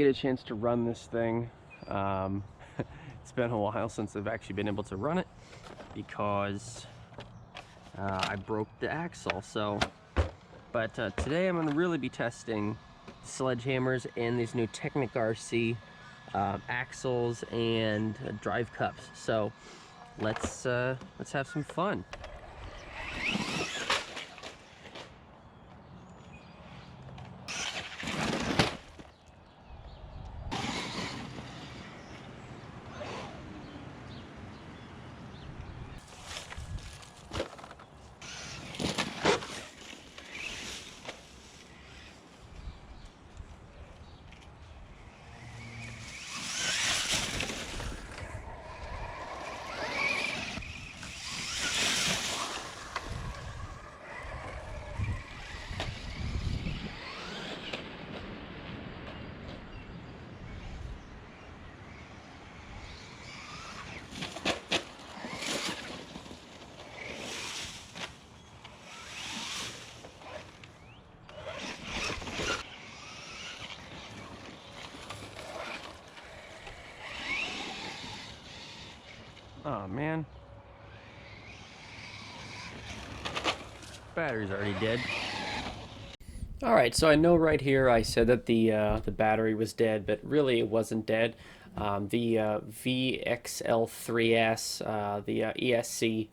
get a chance to run this thing. It's been a while since I've actually been able to run it because I broke the axle. So, but today I'm going to really be testing the sledgehammers and these new TeknoRc axles and drive cups. So let's have some fun. Oh man, battery's already dead. All right, so I know right here I said that the battery was dead, but really it wasn't dead. The VXL3S, the ESC,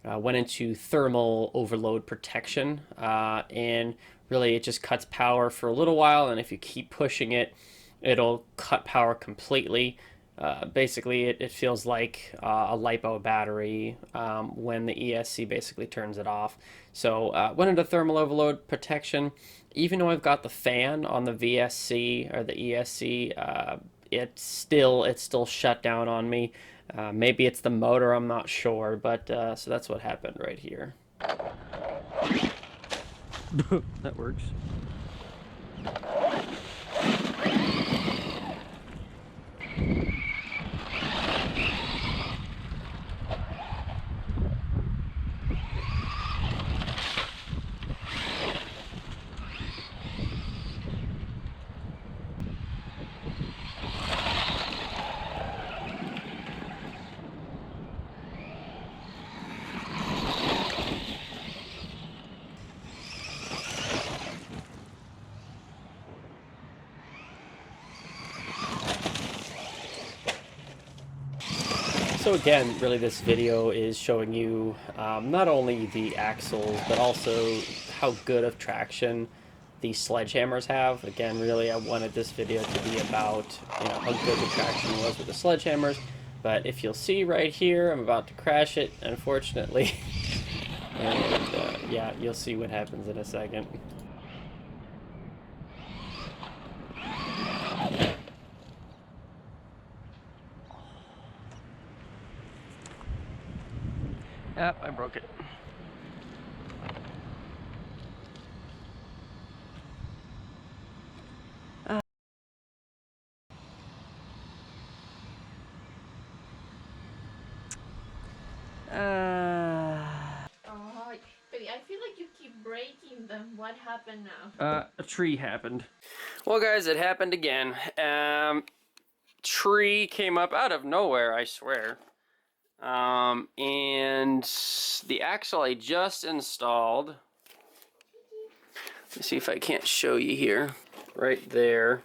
went into thermal overload protection, and really it just cuts power for a little while, and if you keep pushing it, it'll cut power completely. Basically, it feels like a LiPo battery when the ESC basically turns it off. So went into thermal overload protection. Even though I've got the fan on the VSC or the ESC, it's still shut down on me. Maybe it's the motor, I'm not sure, but so that's what happened right here. That works. So again, really this video is showing you not only the axles, but also how good of traction these sledgehammers have. Again, really I wanted this video to be about how good the traction was with the sledgehammers. But if you'll see right here, I'm about to crash it, unfortunately. And yeah, you'll see what happens in a second. Yep, I broke it. Oh, but I feel like you keep breaking them. What happened now? A tree happened. Well, guys, it happened again. Tree came up out of nowhere, I swear. And the axle I just installed. Let's see if I can't show you here. Right there.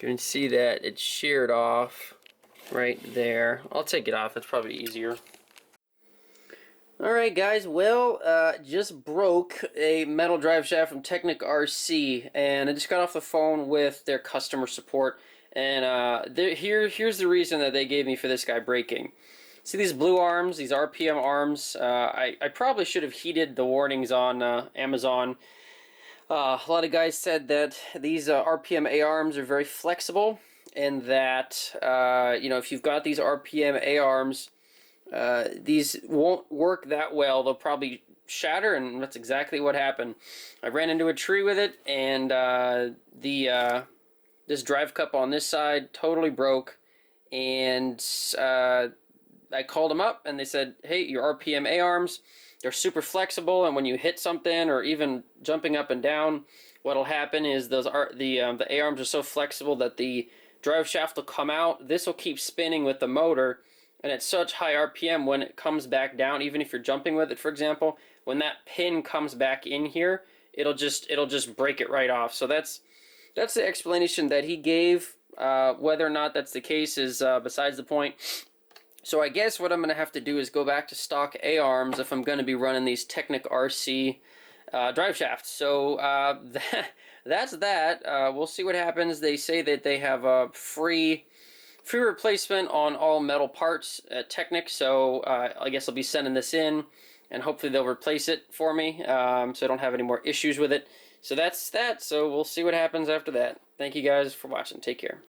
You can see that it's sheared off right there. I'll take it off, it's probably easier. Alright guys, well, just broke a metal drive shaft from TeknoRc, and I just got off the phone with their customer support, and here's the reason that they gave me for this guy breaking. See these blue arms, these RPM arms? I probably should have heeded the warnings on Amazon. A lot of guys said that these RPM A arms are very flexible, and that if you've got these RPM A arms, these won't work that well. They'll probably shatter, and that's exactly what happened. I ran into a tree with it, and this drive cup on this side totally broke, and I called them up and they said, hey, your RPM A-arms, they're super flexible, and when you hit something or even jumping up and down, what'll happen is the A-arms are so flexible that the drive shaft will come out. This will keep spinning with the motor, and at such high RPM, when it comes back down, even if you're jumping with it, for example, when that pin comes back in here, it'll just break it right off. So that's the explanation that he gave. Whether or not that's the case is besides the point. So I guess what I'm going to have to do is go back to stock A-arms if I'm going to be running these TeknoRc drive shafts. So that's that. We'll see what happens. They say that they have a free replacement on all metal parts at Technic, so I guess I'll be sending this in, and hopefully they'll replace it for me, so I don't have any more issues with it. So that's that. So we'll see what happens after that. Thank you guys for watching. Take care.